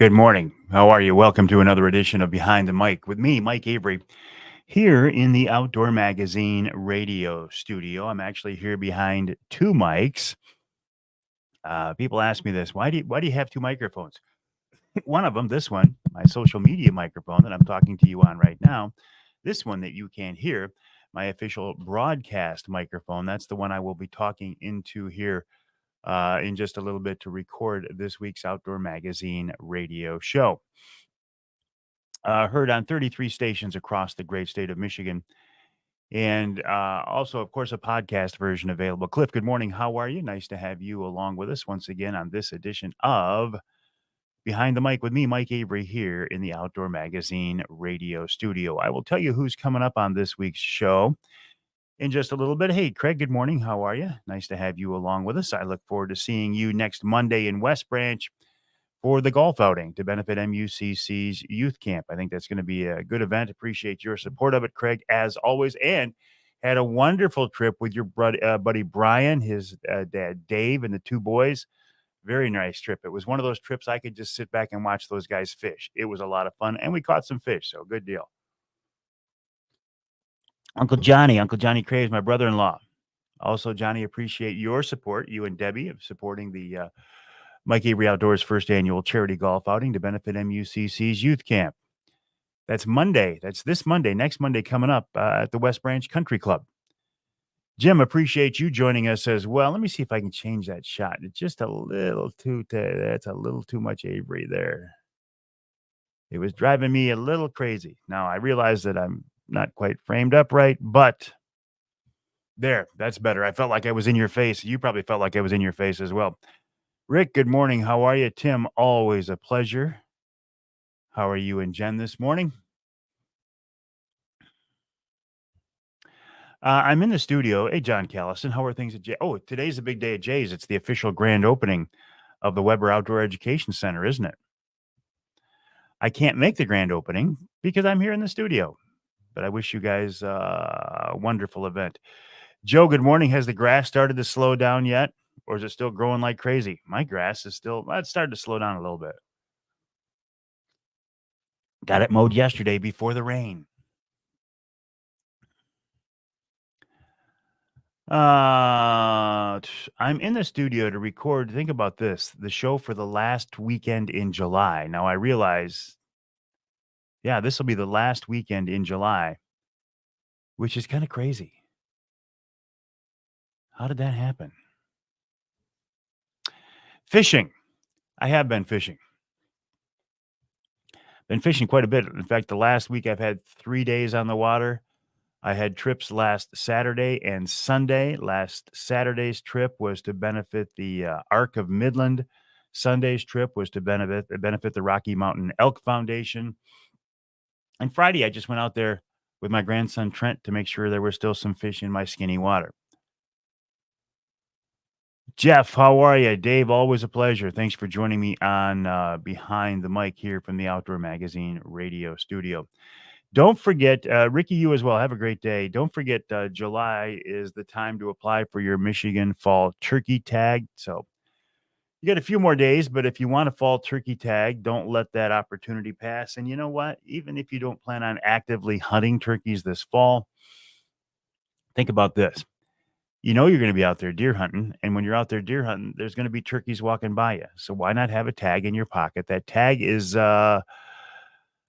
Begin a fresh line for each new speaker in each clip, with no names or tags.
Good morning. How are you? Welcome to another edition of Behind the Mic with me, Mike Avery, here in the Outdoor Magazine radio studio. I'm actually here behind two mics. People ask me this: why do you have two microphones? One of them, this one, my social media microphone that I'm talking to you on right now. This one that you can't hear, my official broadcast microphone. That's the one I will be talking into here in just a little bit to record this week's Outdoor Magazine radio show. Heard on 33 stations across the great state of Michigan. And also, of course, a podcast version available. Cliff, good morning. How are you? Nice to have you along with us once again on this edition of Behind the Mic with me, Mike Avery, here in the Outdoor Magazine radio studio. I will tell you who's coming up on this week's show in just a little bit. Hey, Craig, good morning. How are you? Nice to have you along with us. I look forward to seeing you next Monday in West Branch for the golf outing to benefit MUCC's youth camp. I think that's going to be a good event. Appreciate your support of it, Craig, as always. And had a wonderful trip with your buddy Brian, his dad Dave, and the two boys. Very nice trip. It was one of those trips I could just sit back and watch those guys fish. It was a lot of fun, and we caught some fish, so good deal. Uncle Johnny Craves, my brother-in-law. Also, Johnny, appreciate your support, you and Debbie, of supporting the Mike Avery Outdoors first annual charity golf outing to benefit MUCC's youth camp. That's Monday. That's this Monday, next Monday coming up at the West Branch Country Club. Jim, appreciate you joining us as well. Let me see if I can change that shot. It's just a little that's a little too much Avery there. It was driving me a little crazy. Now I realize that I'm not quite framed up right, but there, that's better. I felt like I was in your face. You probably felt like I was in your face as well. Rick, good morning. How are you? Tim, always a pleasure. How are you and Jen this morning? I'm in the studio. Hey, John Callison, how are things at Jay? Oh, today's a big day at Jay's. It's the official grand opening of the Weber Outdoor Education Center, isn't it? I can't make the grand opening because I'm here in the studio, but I wish you guys a wonderful event. Joe, good morning. Has the grass started to slow down yet, or is it still growing like crazy? My grass is still, well, it started to slow down a little bit. Got it mowed yesterday before the rain. I'm in the studio to record. Think about this, the show for the last weekend in July. Now I realize, yeah, this will be the last weekend in July, which is kind of crazy. How did that happen? Fishing. I have been fishing. Been fishing quite a bit. In fact, the last week I've had 3 days on the water. I had trips last Saturday and Sunday. Last Saturday's trip was to benefit the Arc of Midland. Sunday's trip was to benefit the Rocky Mountain Elk Foundation. And Friday, I just went out there with my grandson Trent to make sure there were still some fish in my skinny water. Jeff, how are you? Dave, always a pleasure. Thanks for joining me on Behind the Mic here from the Outdoor Magazine radio studio. Don't forget, Ricky, you as well. Have a great day. Don't forget, July is the time to apply for your Michigan Fall Turkey Tag. So you got a few more days, but if you want a fall turkey tag, don't let that opportunity pass. And you know what? Even if you don't plan on actively hunting turkeys this fall, think about this. You know you're going to be out there deer hunting, and when you're out there deer hunting, there's going to be turkeys walking by you. So why not have a tag in your pocket? That tag is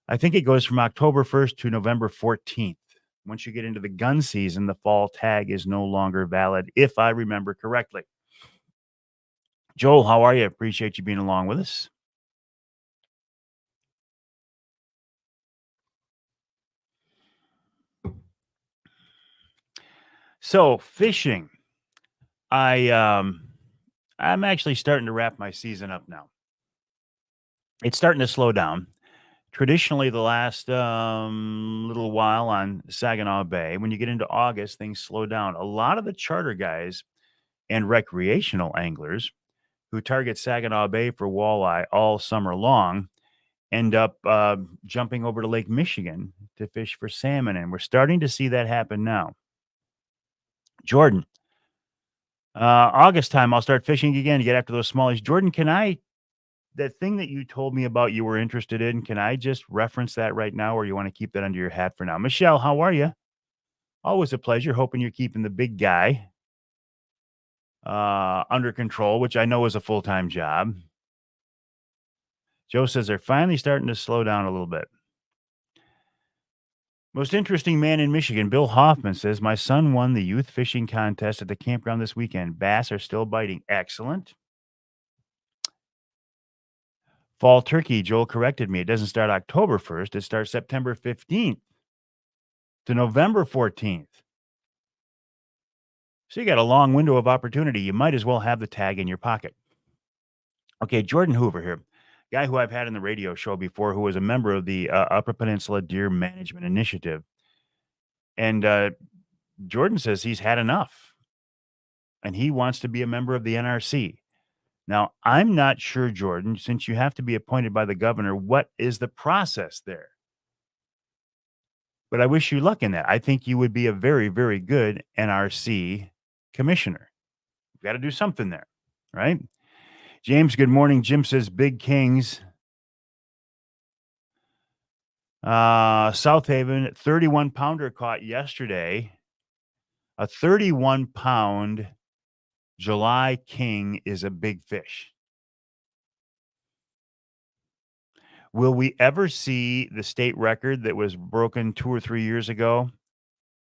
I think it goes from October 1st to November 14th. Once you get into the gun season, the fall tag is no longer valid, if I remember correctly. Joel, how are you? Appreciate you being along with us. So fishing, I I'm actually starting to wrap my season up now. It's starting to slow down. Traditionally, the last little while on Saginaw Bay, when you get into August, things slow down. A lot of the charter guys and recreational anglers who target Saginaw Bay for walleye all summer long end up jumping over to Lake Michigan to fish for salmon, and we're starting to see that happen now. Jordan, August time, I'll start fishing again to get after those smallies. Jordan, can I that thing that you told me about you were interested in, can I just reference that right now, or you want to keep that under your hat for now? Michelle, how are you? Always a pleasure. Hoping you're keeping the big guy under control, which I know is a full-time job. Joe says they're finally starting to slow down a little bit. Most interesting man in Michigan, Bill Hoffman says, my son won the youth fishing contest at the campground this weekend. Bass are still biting. Excellent. Fall turkey, Joel corrected me. It doesn't start October 1st. It starts September 15th to November 14th. So you got a long window of opportunity. You might as well have the tag in your pocket. Okay, Jordan Hoover here, guy who I've had on the radio show before, who was a member of the Upper Peninsula Deer Management Initiative. And Jordan says he's had enough and he wants to be a member of the NRC. Now, I'm not sure, Jordan, since you have to be appointed by the governor, what is the process there? But I wish you luck in that. I think you would be a very, very good NRC commissioner. You've got to do something there, right? James, good morning. Jim says Big Kings. South Haven, 31 pounder caught yesterday. A 31 pound July king is a big fish. Will we ever see the state record that was broken 2 or 3 years ago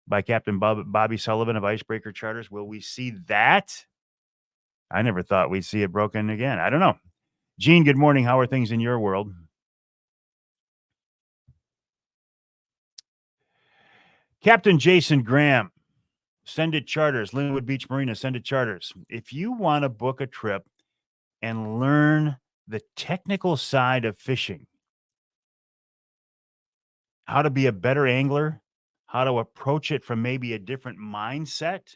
by Captain Bobby Sullivan of Icebreaker Charters? Will we see that? I never thought we'd see it broken again. I don't know. Gene, good morning. How are things in your world? Captain Jason Graham, Send It Charters, Linwood Beach Marina, Send It Charters. If you want to book a trip and learn the technical side of fishing, how to be a better angler, how to approach it from maybe a different mindset,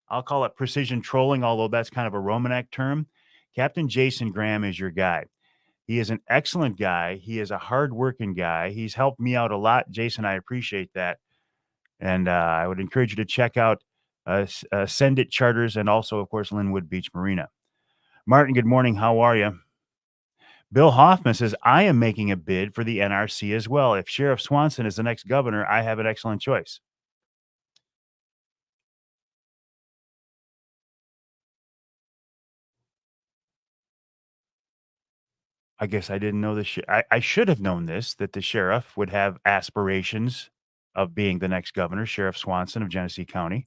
I'll call it precision trolling, although that's kind of a Romanek term. Captain Jason Graham is your guy. He is an excellent guy. He is a hardworking guy. He's helped me out a lot. Jason, I appreciate that. And I would encourage you to check out Send It Charters and also, of course, Linwood Beach Marina. Martin, good morning. How are you? Bill Hoffman says, I am making a bid for the NRC as well. If Sheriff Swanson is the next governor, I have an excellent choice. I guess I didn't know this. I should have known this, that the sheriff would have aspirations of being the next governor, Sheriff Swanson of Genesee County,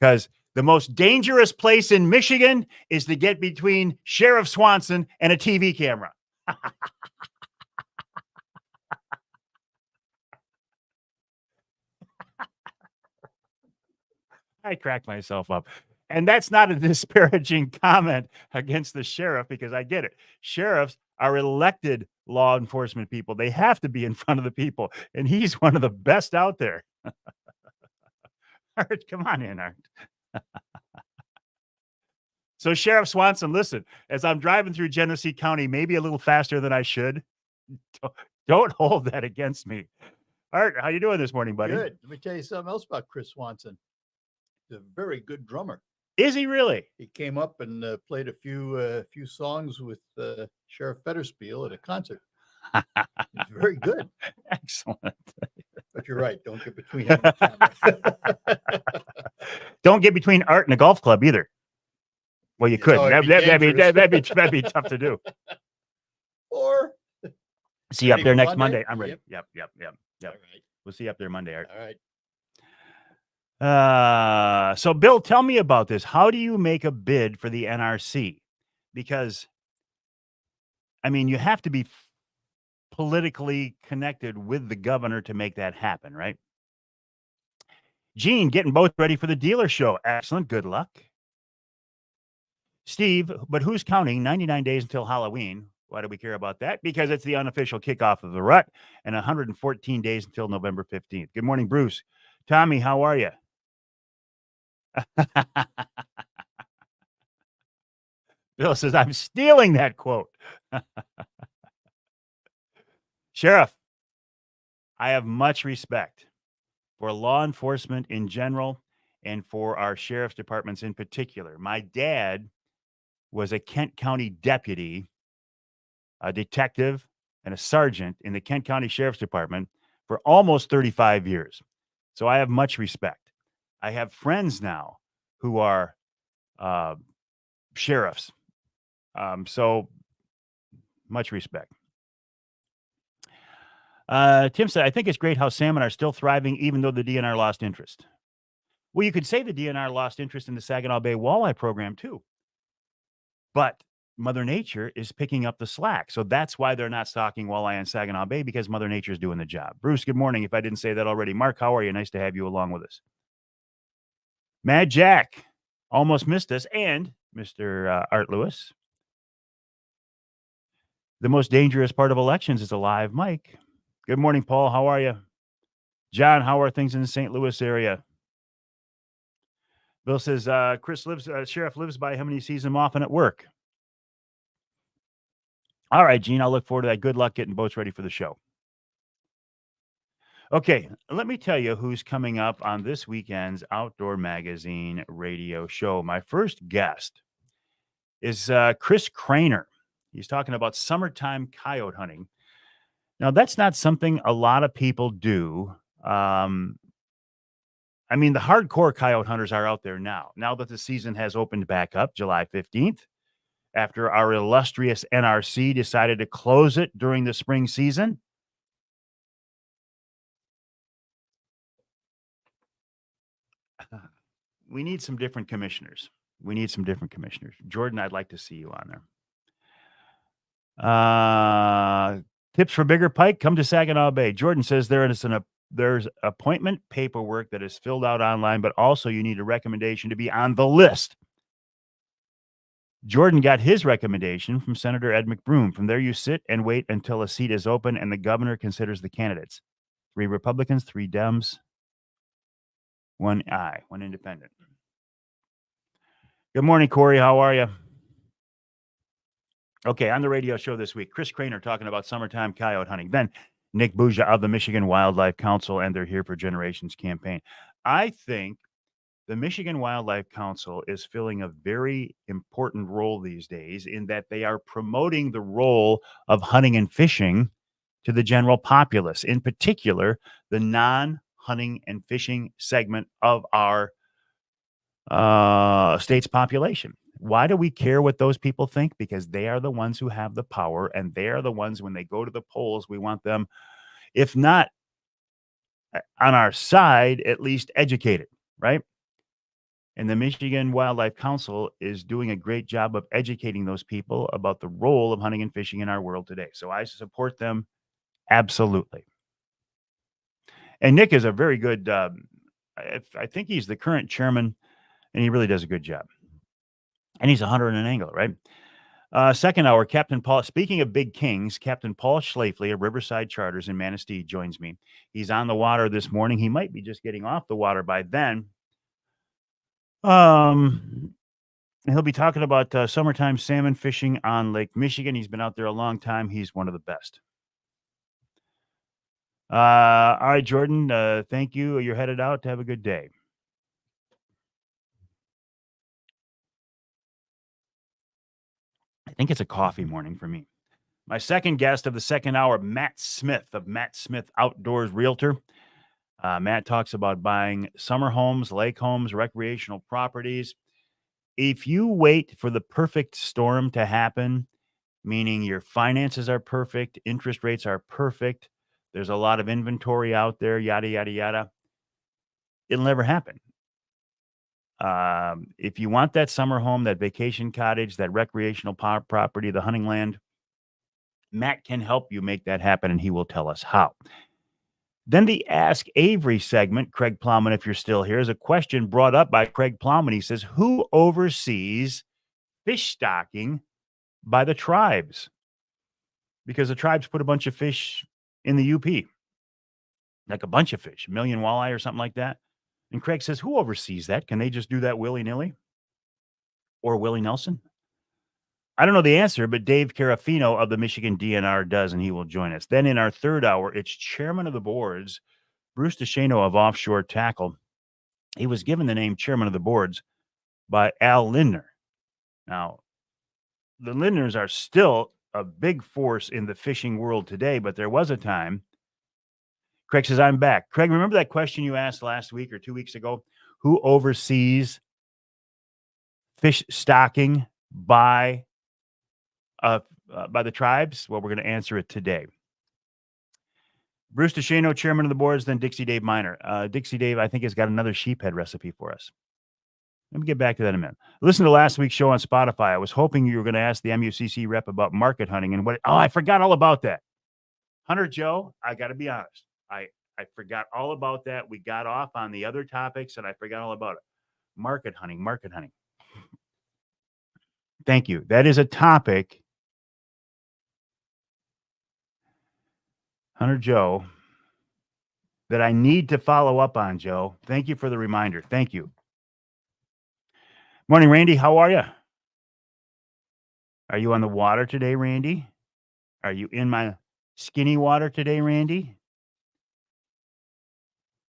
because the most dangerous place in Michigan is to get between Sheriff Swanson and a TV camera. I cracked myself up. And that's not a disparaging comment against the sheriff, because I get it. Sheriffs are elected law enforcement people. They have to be in front of the people. And he's one of the best out there. Art, come on in, Art. So Sheriff Swanson, listen, as I'm driving through Genesee County, maybe a little faster than I should, don't hold that against me. Art, how you doing this morning, buddy?
Good. Let me tell you something else about Chris Swanson. He's a very good drummer.
Is he really?
He came up and played a few songs with Sheriff Fetterspiel at a concert. He's very good.
Excellent.
But you're right. Don't get between him and the camera.
Don't get between Art and a golf club either. Well, you could.
No, it'd be
That'd be tough to do.
Or
see you up
ready
there
for
next
Monday?
Monday. I'm ready. Yep.
all right.
We'll see you up there Monday, Art.
All right.
So Bill, tell me about this. How do you make a bid for the NRC? Because, I mean, you have to be politically connected with the governor to make that happen, right? Gene, getting both ready for the dealer show. Excellent. Good luck. Steve, but who's counting 99 days until Halloween? Why do we care about that? Because it's the unofficial kickoff of the rut and 114 days until November 15th. Good morning, Bruce. Tommy, how are you? Bill says, I'm stealing that quote. Sheriff, I have much respect for law enforcement in general and for our sheriff's departments in particular. My dad was a Kent County deputy a detective, and a sergeant in the Kent County Sheriff's Department for almost 35 years. So I have much respect. I have friends now who are sheriffs. So much respect. Tim said, I think it's great how salmon are still thriving even though the DNR lost interest. Well, you could say the DNR lost interest in the Saginaw Bay walleye program too. But Mother Nature is picking up the slack. So that's why they're not stocking walleye in Saginaw Bay, because Mother Nature is doing the job. Bruce, good morning. If I didn't say that already. Mark, how are you? Nice to have you along with us. Mad Jack almost missed us. And Mr. Art Lewis. The most dangerous part of elections is a live mic. Good morning, Paul. How are you? John, how are things in the St. Louis area? Bill says, Sheriff lives by him and he sees him often at work. All right, Gene, I'll look forward to that. Good luck getting boats ready for the show. Okay, let me tell you who's coming up on this weekend's Outdoor Magazine radio show. My first guest is Chris Craner. He's talking about summertime coyote hunting. Now, that's not something a lot of people do. I mean, the hardcore coyote hunters are out there now that the season has opened back up July 15th, after our illustrious NRC decided to close it during the spring season. We need some different commissioners. Jordan, I'd like to see you on there. Tips for bigger pike, come to Saginaw Bay. Jordan says there's appointment paperwork that is filled out online, but also you need a recommendation to be on the list. Jordan got his recommendation from Senator Ed McBroom. From there, you sit and wait until a seat is open and the governor considers the candidates. 3 Republicans, 3 Dems, 1 independent. Good morning, Corey. How are you? Okay, on the radio show this week, Chris Craner talking about summertime coyote hunting. Then Nick Buja of the Michigan Wildlife Council and their Here for Generations campaign. I think the Michigan Wildlife Council is filling a very important role these days in that they are promoting the role of hunting and fishing to the general populace, in particular, the non-hunting and fishing segment of our state's population. Why do we care what those people think? Because they are the ones who have the power, and they are the ones, when they go to the polls, we want them, if not on our side, at least educated, right? And the Michigan Wildlife Council is doing a great job of educating those people about the role of hunting and fishing in our world today. So I support them absolutely. And Nick is a very good, I think he's the current chairman, and he really does a good job. And he's a hunter and an angler, right? Second hour, Captain Paul, speaking of big kings, Captain Paul Schlafly of Riverside Charters in Manistee joins me. He's on the water this morning. He might be just getting off the water by then. He'll be talking about summertime salmon fishing on Lake Michigan. He's been out there a long time. He's one of the best. All right, Jordan, thank you. You're headed out. Have a good day. I think it's a coffee morning for me. My second guest of the second hour, Matt Smith of Matt Smith Outdoors Realtor. Matt talks about buying summer homes, lake homes, recreational properties. If you wait for the perfect storm to happen, meaning your finances are perfect, interest rates are perfect, there's a lot of inventory out there, yada, yada, yada, it'll never happen. If you want that summer home, that vacation cottage, that recreational property, the hunting land, Matt can help you make that happen, and he will tell us how. Then the Ask Avery segment, Craig Plowman, if you're still here, is a question brought up by Craig Plowman. He says, who oversees fish stocking by the tribes? Because the tribes put a bunch of fish in the UP, like a bunch of fish, 1 million walleye or something like that. And Craig says, who oversees that? Can they just do that willy-nilly? Or Willie Nelson? I don't know the answer, but Dave Carafino of the Michigan DNR does, and he will join us. Then in our third hour, it's chairman of the boards, Bruce DeShano of Offshore Tackle. He was given the name chairman of the boards by Al Lindner. Now, the Lindners are still a big force in the fishing world today, but there was a time. Craig says, I'm back. Craig, remember that question you asked last week or 2 weeks ago? Who oversees fish stocking by the tribes? Well, we're going to answer it today. Bruce DeShano, chairman of the boards, then Dixie Dave Miner. Dixie Dave, I think, has got another sheephead recipe for us. Let me get back to that in a minute. Listen to last week's show on Spotify. I was hoping you were going to ask the MUCC rep about market hunting and what. Oh, I forgot all about that. Hunter Joe, I got to be honest. I forgot all about that. We got off on the other topics, and I forgot all about it. Market hunting. Thank you. That is a topic, Hunter Joe, that I need to follow up on, Joe. Thank you for the reminder. Thank you. Morning, Randy. How are you? Are you on the water today, Randy? Are you in my skinny water today, Randy?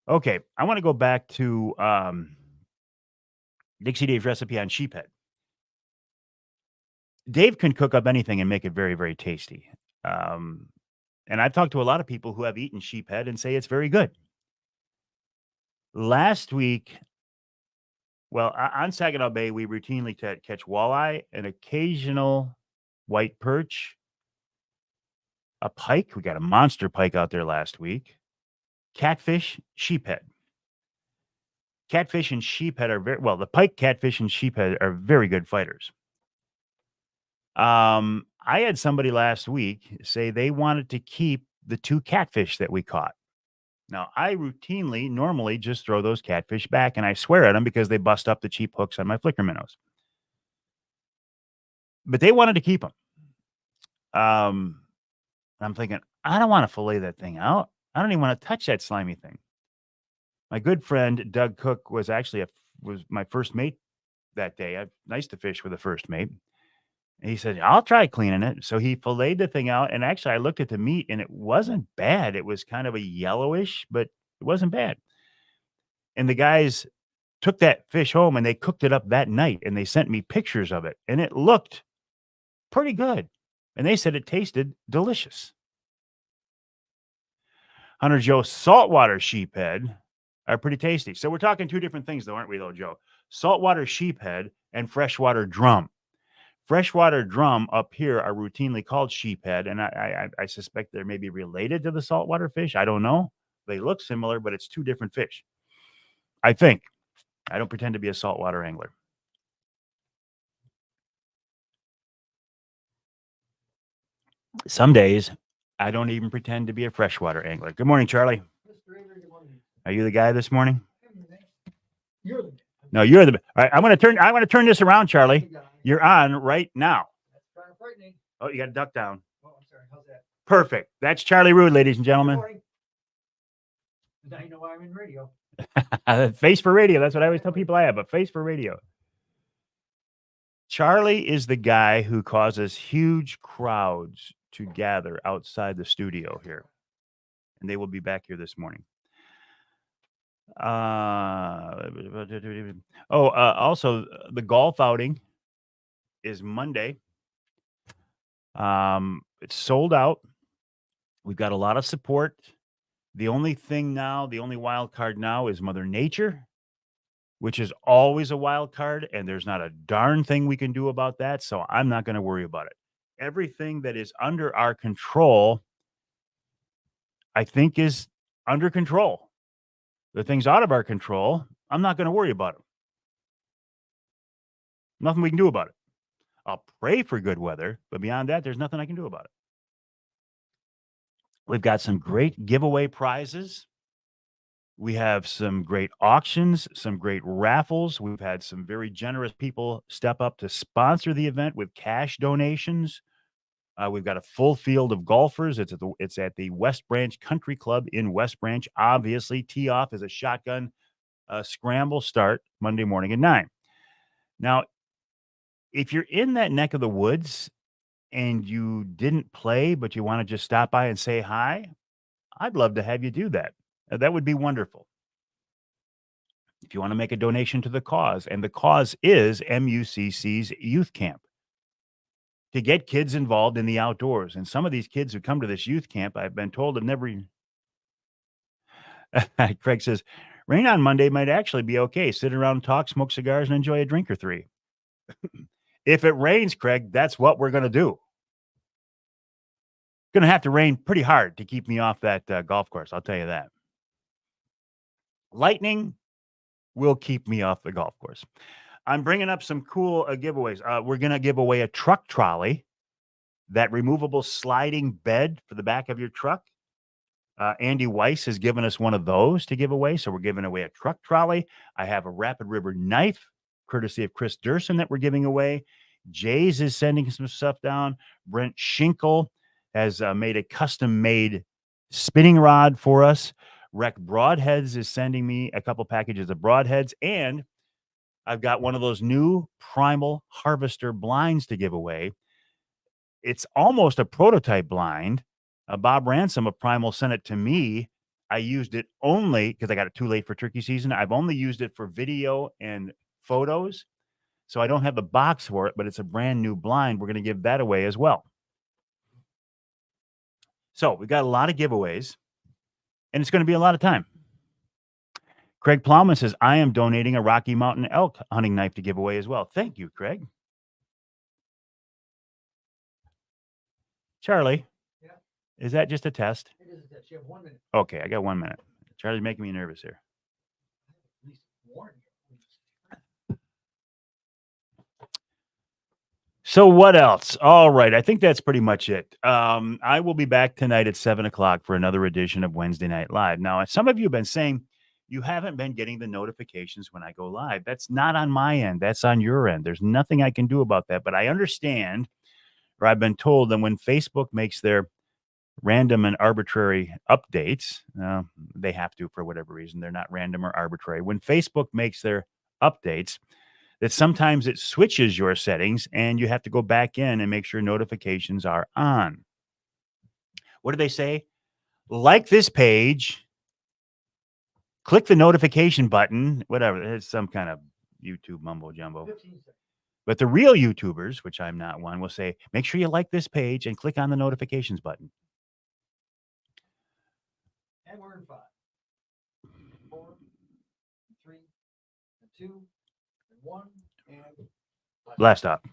Okay, I want to go back to Dixie Dave's recipe on sheephead. Dave can cook up anything and make it very, very tasty. And I've talked to a lot of people who have eaten sheephead and say it's very good. Last week, well, on Saginaw Bay, we routinely catch walleye, an occasional white perch, a pike. We got a monster pike out there last week. Catfish, sheephead. Catfish and sheephead are the pike, catfish, and sheephead are very good fighters. I had somebody last week say they wanted to keep the 2 catfish that we caught. Now, I normally just throw those catfish back, and I swear at them because they bust up the cheap hooks on my flicker minnows. But they wanted to keep them. I'm thinking, I don't want to fillet that thing out. I don't even want to touch that slimy thing. My good friend Doug Cook was actually was my first mate that day. Nice to fish with a first mate. And he said, I'll try cleaning it. So he filleted the thing out. And actually, I looked at the meat and it wasn't bad. It was kind of a yellowish, but it wasn't bad. And the guys took that fish home and they cooked it up that night. And they sent me pictures of it. And it looked pretty good. And they said it tasted delicious. Hunter Joe, saltwater sheephead are pretty tasty. So we're talking 2 different things, though, aren't we, though, Joe? Saltwater sheephead and freshwater drum. Freshwater drum up here are routinely called sheephead, and I suspect they're maybe related to the saltwater fish. I don't know. They look similar, but it's 2 different fish. I think. I don't pretend to be a saltwater angler. Some days, I don't even pretend to be a freshwater angler. Good morning, Charlie. Are you the guy this morning?
You're the
No, you're the. All right, I'm going to turn this around, Charlie. You're on right now.
That's kind of frightening.
Oh, you got to duck down.
Oh, I'm sorry. How's that?
Perfect. That's Charlie Rood, ladies and gentlemen.
Now you know why I'm in radio.
Face for radio. That's what I always tell people I have, a face for radio. Charlie is the guy who causes huge crowds to gather outside the studio here. And they will be back here this morning. Also, the golf outing is Monday. It's sold out. We've got a lot of support. The only wild card now is Mother Nature, which is always a wild card, and there's not a darn thing we can do about that, so I'm not going to worry about it. Everything that is under our control, I think, is under control. The things out of our control, I'm not going to worry about them. Nothing we can do about it. I'll pray for good weather, but beyond that, there's nothing I can do about it. We've got some great giveaway prizes. We have some great auctions, some great raffles. We've had some very generous people step up to sponsor the event with cash donations. We've got a full field of golfers. It's at the West Branch Country Club in West Branch. Obviously, tee off is a shotgun scramble start Monday morning at 9. Now, if you're in that neck of the woods and you didn't play, but you want to just stop by and say hi, I'd love to have you do that. That would be wonderful. If you want to make a donation to the cause, and the cause is MUCC's youth camp. to get kids involved in the outdoors. And some of these kids who come to this youth camp, I've been told, have never. Craig says, rain on Monday might actually be okay. Sit around, talk, smoke cigars, and enjoy a drink or three. If it rains, Craig, that's what we're going to do. Going to have to rain pretty hard to keep me off that golf course. I'll tell you that. Lightning will keep me off the golf course. I'm bringing up some cool giveaways. We're going to give away a truck trolley, that removable sliding bed for the back of your truck. Andy Weiss has given us one of those to give away. So we're giving away a truck trolley. I have a Rapid River knife, courtesy of Chris Durson, that we're giving away. Jay's is sending some stuff down. Brent Schinkel has made a custom-made spinning rod for us. Rec Broadheads is sending me a couple packages of broadheads. And I've got one of those new Primal Harvester blinds to give away. It's almost a prototype blind. Bob Ransom of Primal sent it to me. I used it only because I got it too late for turkey season. I've only used it for video and photos. So I don't have the box for it, but it's a brand new blind. We're going to give that away as well. So we got a lot of giveaways, and it's going to be a lot of time. Craig Plowman says, I am donating a Rocky Mountain elk hunting knife to give away as well. Thank you, Craig. Charlie,
yeah.
Is that just a test?
It is a test. You have 1 minute.
Okay, I got 1 minute. Charlie's making me nervous here.
At least warn you.
So what else? All right. I think that's pretty much it. I will be back tonight at 7:00 for another edition of Wednesday Night Live. Now, some of you have been saying you haven't been getting the notifications when I go live. That's not on my end. That's on your end. There's nothing I can do about that. But I understand, or I've been told that when Facebook makes their random and arbitrary updates, they have to for whatever reason. They're not random or arbitrary. When Facebook makes their updates, that sometimes it switches your settings and you have to go back in and make sure notifications are on. What do they say? Like this page, click the notification button, whatever. It's some kind of YouTube mumbo jumbo.
15 seconds.
But the real YouTubers, which I'm not one, will say, make sure you like this page and click on the notifications button.
And we're in 5, 4, 3, 2, 1, and
Blast stop.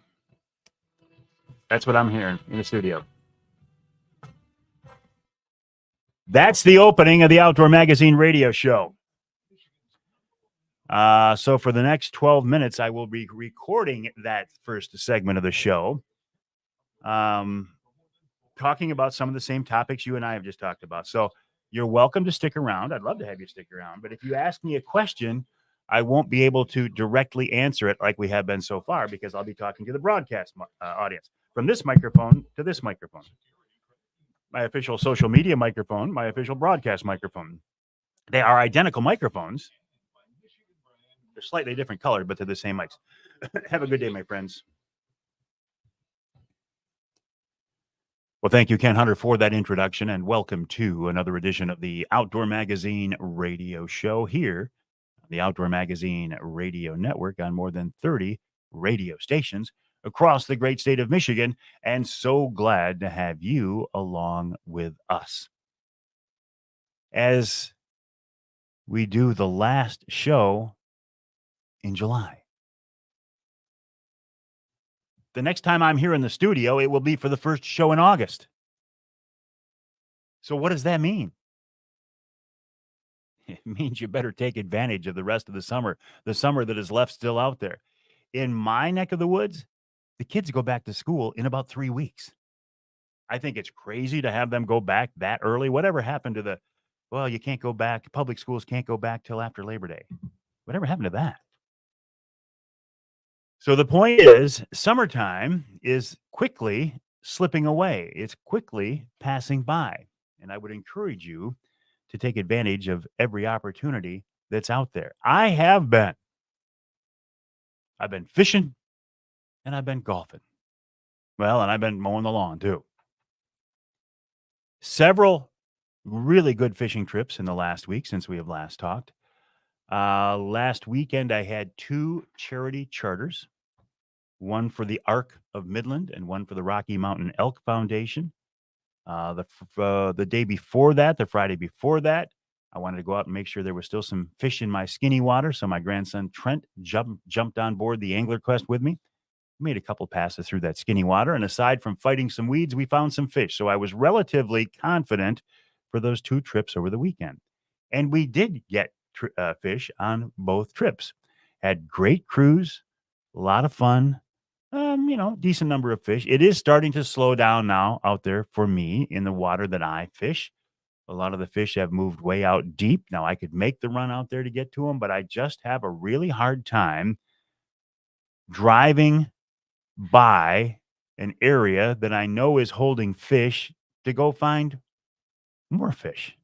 That's what I'm hearing in the studio. That's the opening of the Outdoor Magazine radio show. So for the next 12 minutes, I will be recording that first segment of the show, talking about some of the same topics you and I have just talked about. So you're welcome to stick around. I'd love to have you stick around. But if you ask me a question, I won't be able to directly answer it like we have been so far, because I'll be talking to the broadcast audience from this microphone to this microphone. My official social media microphone, my official broadcast microphone. They are identical microphones. They're slightly different colored, but they're the same mics. Have a good day, my friends. Well, thank you, Ken Hunter, for that introduction, and welcome to another edition of the Outdoor Magazine radio show here on the Outdoor Magazine radio network on more than 30 radio stations across the great state of Michigan, and so glad to have you along with us as we do the last show in July. The next time I'm here in the studio, it will be for the first show in August. So what does that mean? It means you better take advantage of the rest of the summer that is left still out there. In my neck of the woods, the kids go back to school in about 3 weeks. I think it's crazy to have them go back that early. Whatever happened to you can't go back. Public schools can't go back till after Labor Day. Whatever happened to that? So the point is, summertime is quickly slipping away. It's quickly passing by. And I would encourage you to take advantage of every opportunity that's out there. I've been fishing and I've been golfing. Well, and I've been mowing the lawn too. Several really good fishing trips in the last week since we have last talked. Last weekend, I had 2 charity charters. one for the Arc of Midland, and one for the Rocky Mountain Elk Foundation. The day before that, the Friday before that, I wanted to go out and make sure there was still some fish in my skinny water. So my grandson Trent jumped on board the Angler Quest with me. Made a couple passes through that skinny water, and aside from fighting some weeds, we found some fish. So I was relatively confident for those 2 trips over the weekend. And we did get fish on both trips. Had great cruise, a lot of fun. Decent number of fish. It is starting to slow down now out there for me in the water that I fish. A lot of the fish have moved way out deep. Now I could make the run out there to get to them, but I just have a really hard time driving by an area that I know is holding fish to go find more fish.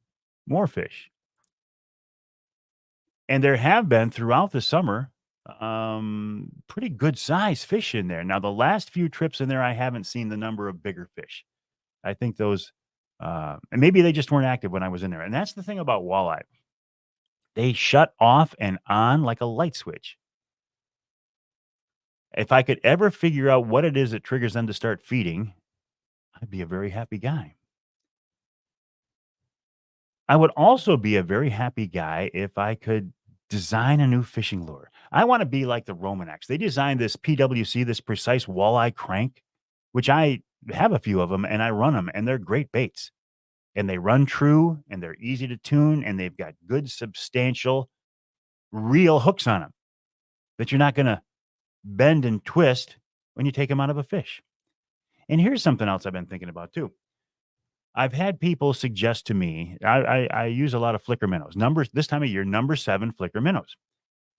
And there have been throughout the summer pretty good size fish in there. Now, the last few trips in there, I haven't seen the number of bigger fish. I think those, and maybe they just weren't active when I was in there. And that's the thing about walleye. They shut off and on like a light switch. If I could ever figure out what it is that triggers them to start feeding, I'd be a very happy guy. I would also be a very happy guy if I could design a new fishing lure. I want to be like the Romanex. They designed this PWC, this precise walleye crank, which I have a few of them and I run them, and they're great baits. And they run true, and they're easy to tune, and they've got good, substantial, real hooks on them that you're not going to bend and twist when you take them out of a fish. And here's something else I've been thinking about too. I've had people suggest to me, I use a lot of flicker minnows. This time of year, number 7 flicker minnows.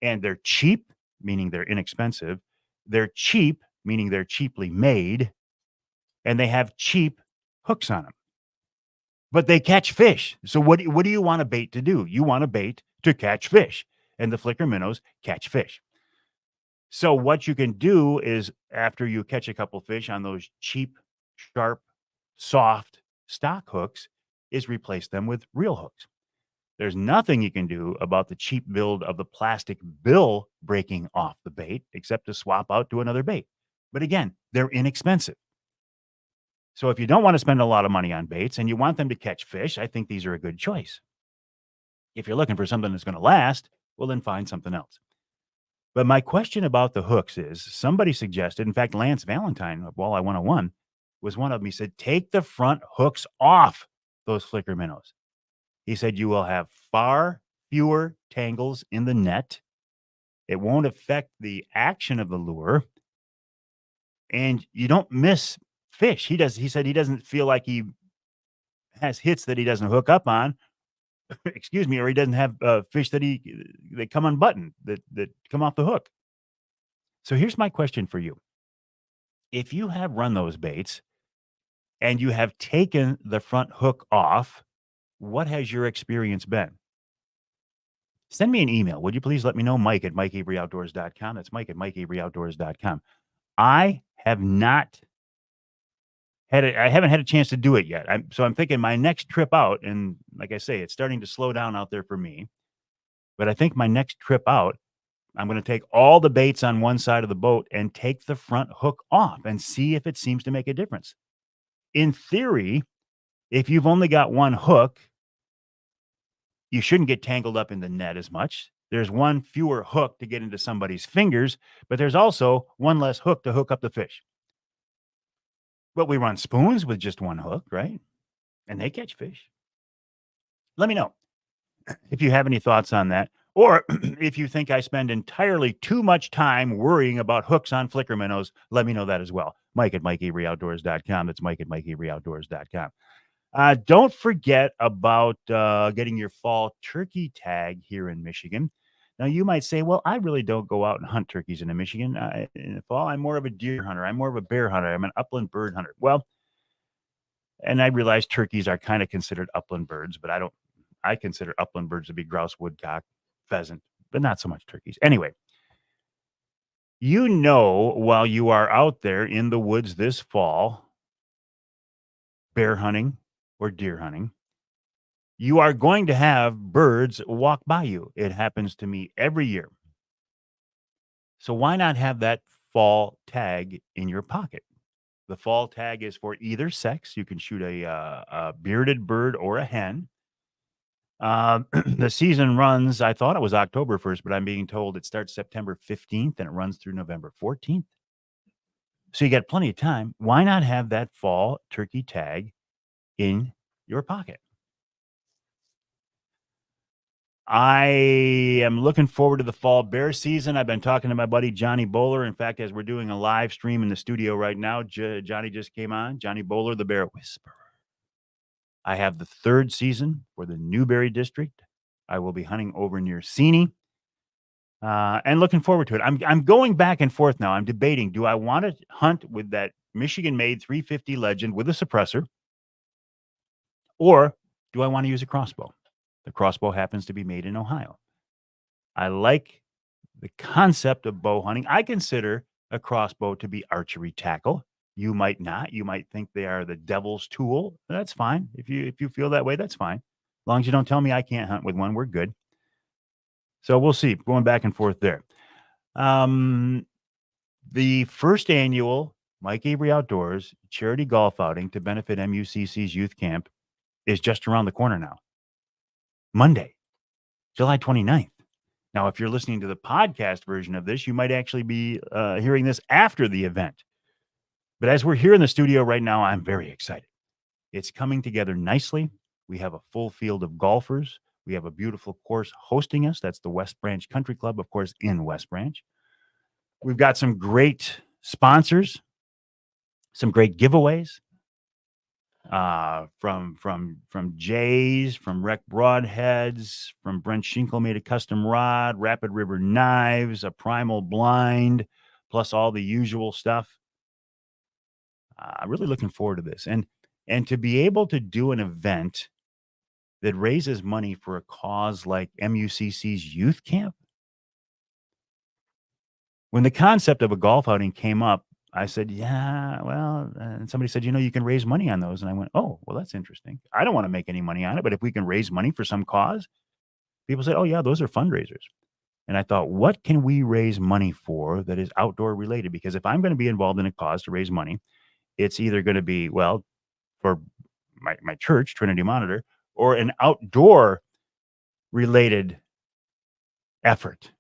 And they're cheap, meaning they're inexpensive. They're cheap, meaning they're cheaply made. And they have cheap hooks on them. But they catch fish. So what do you want a bait to do? You want a bait to catch fish. And the flicker minnows catch fish. So what you can do is, after you catch a couple fish on those cheap, sharp, soft stock hooks, is replace them with real hooks. There's nothing you can do about the cheap build of the plastic bill breaking off the bait except to swap out to another bait. But again, they're inexpensive. So if you don't want to spend a lot of money on baits and you want them to catch fish, I think these are a good choice. If you're looking for something that's going to last, well, then find something else. But my question about the hooks is, somebody suggested, in fact, Lance Valentine of Walleye 101 was one of them. He said, take the front hooks off those flicker minnows. He said, you will have far fewer tangles in the net. It won't affect the action of the lure. And you don't miss fish. He said he doesn't feel like he has hits that he doesn't hook up on. Excuse me, or he doesn't have fish that come unbuttoned, that come off the hook. So here's my question for you. If you have run those baits and you have taken the front hook off, what has your experience been? Send me an email. Would you please let me know? Mike at MikeAveryOutdoors.com. That's Mike at MikeAveryOutdoors.com. I haven't had a chance to do it yet. So I'm thinking my next trip out, and like I say, it's starting to slow down out there for me. But I think my next trip out, I'm going to take all the baits on one side of the boat and take the front hook off and see if it seems to make a difference. In theory, if you've only got one hook, you shouldn't get tangled up in the net as much. There's one fewer hook to get into somebody's fingers, but there's also one less hook to hook up the fish. But we run spoons with just one hook, right? And they catch fish. Let me know if you have any thoughts on that, or if you think I spend entirely too much time worrying about hooks on flicker minnows. Let me know that as well. Mike at MikeAveryOutdoors.com. That's Mike at MikeAveryOutdoors.com. Don't forget about getting your fall turkey tag here in Michigan. Now, you might say, well, I really don't go out and hunt turkeys in Michigan. In the fall, I'm more of a deer hunter. I'm more of a bear hunter. I'm an upland bird hunter. Well, and I realize turkeys are kind of considered upland birds, but I consider upland birds to be grouse, woodcock, pheasant, but not so much turkeys. Anyway, while you are out there in the woods this fall, bear hunting or deer hunting, you are going to have birds walk by you. It happens to me every year. So why not have that fall tag in your pocket. The fall tag is for either sex. You can shoot a bearded bird or a hen. The season runs, I thought it was October 1st, but I'm being told it starts September 15th and it runs through November 14th. So you got plenty of time. Why not have that fall turkey tag in your pocket? I am looking forward to the fall bear season. I've been talking to my buddy Johnny Bowler. In fact, as we're doing a live stream in the studio right now, Johnny just came on. Johnny Bowler, the Bear Whisperer. I have the third season for the Newberry District. I will be hunting over near Seney. And looking forward to it. I'm going back and forth now. I'm debating, do I want to hunt with that Michigan-made 350 Legend with a suppressor, or do I want to use a crossbow? The crossbow happens to be made in Ohio. I like the concept of bow hunting. I consider a crossbow to be archery tackle. You might not. You might think they are the devil's tool. That's fine. If you feel that way, that's fine. As long as you don't tell me I can't hunt with one, we're good. So we'll see. Going back and forth there. The first annual Mike Avery Outdoors charity golf outing to benefit MUCC's youth camp is just around the corner now. Monday, July 29th. Now, if you're listening to the podcast version of this, you might actually be hearing this after the event. But as we're here in the studio right now, I'm very excited. It's coming together nicely. We have a full field of golfers. We have a beautiful course hosting us. That's the West Branch Country Club, of course, in West Branch. We've got some great sponsors, some great giveaways. From Jay's, from Rec Broadheads, from Brent Schinkel made a custom rod, Rapid River Knives, a Primal Blind, plus all the usual stuff. I'm really looking forward to this. And to be able to do an event that raises money for a cause like MUCC's youth camp. When the concept of a golf outing came up, I said, yeah, well, and somebody said, you can raise money on those. And I went, oh, well, that's interesting. I don't want to make any money on it, but if we can raise money for some cause, people said, oh, yeah, those are fundraisers. And I thought, what can we raise money for that is outdoor related? Because if I'm going to be involved in a cause to raise money, it's either going to be, well, for my church, Trinity Monitor, or an outdoor related effort.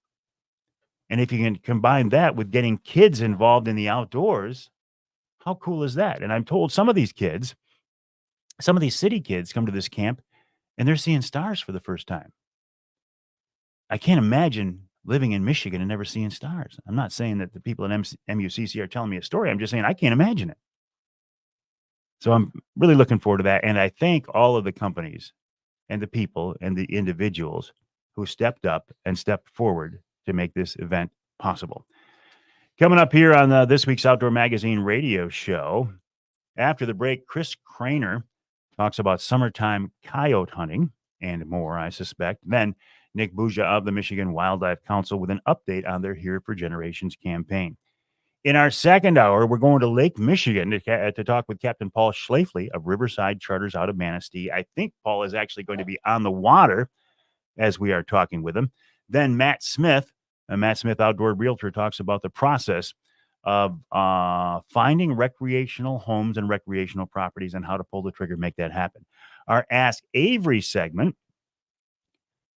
And if you can combine that with getting kids involved in the outdoors, how cool is that? And I'm told some of these kids, some of these city kids come to this camp and they're seeing stars for the first time. I can't imagine living in Michigan and never seeing stars. I'm not saying that the people at MUCC are telling me a story. I'm just saying I can't imagine it. So I'm really looking forward to that. And I thank all of the companies and the people and the individuals who stepped up and stepped forward to make this event possible. Coming up here on this week's Outdoor Magazine radio show, after the break, Chris Craner talks about summertime coyote hunting and more, I suspect. Then Nick Buja of the Michigan Wildlife Council with an update on their Here for Generations campaign. In our second hour, we're going to Lake Michigan to talk with Captain Paul Schlafly of Riverside Charters out of Manistee. I think Paul is actually going to be on the water as we are talking with him. Then Matt Smith Outdoor Realtor, talks about the process of finding recreational homes and recreational properties and how to pull the trigger, make that happen. Our Ask Avery segment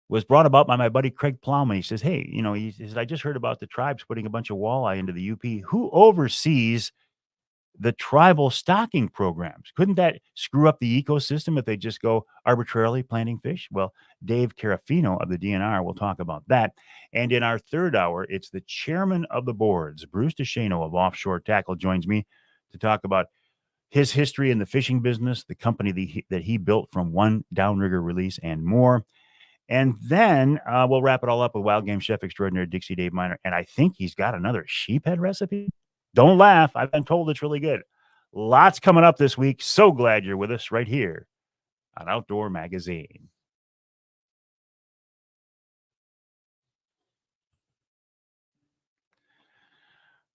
was brought about by my buddy Craig Plowman. He says, hey, he says, I just heard about the tribes putting a bunch of walleye into the UP. Who oversees the tribal stocking programs? Couldn't that screw up the ecosystem if they just go arbitrarily planting fish? Well, Dave Carafino of the DNR will talk about that. And in our third hour, it's the chairman of the boards, Bruce DeShano of Offshore Tackle, joins me to talk about his history in the fishing business, the company that he built from one downrigger release, and more. And then we'll wrap it all up with wild game chef extraordinaire Dixie Dave Miner. And I think he's got another sheephead recipe. Don't laugh. I've been told it's really good. Lots coming up this week. So glad you're with us right here on Outdoor Magazine.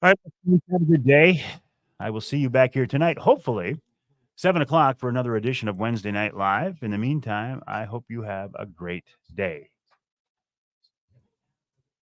All right. Have a good day. I will see you back here tonight, hopefully 7 o'clock for another edition of Wednesday Night Live. In the meantime, I hope you have a great day.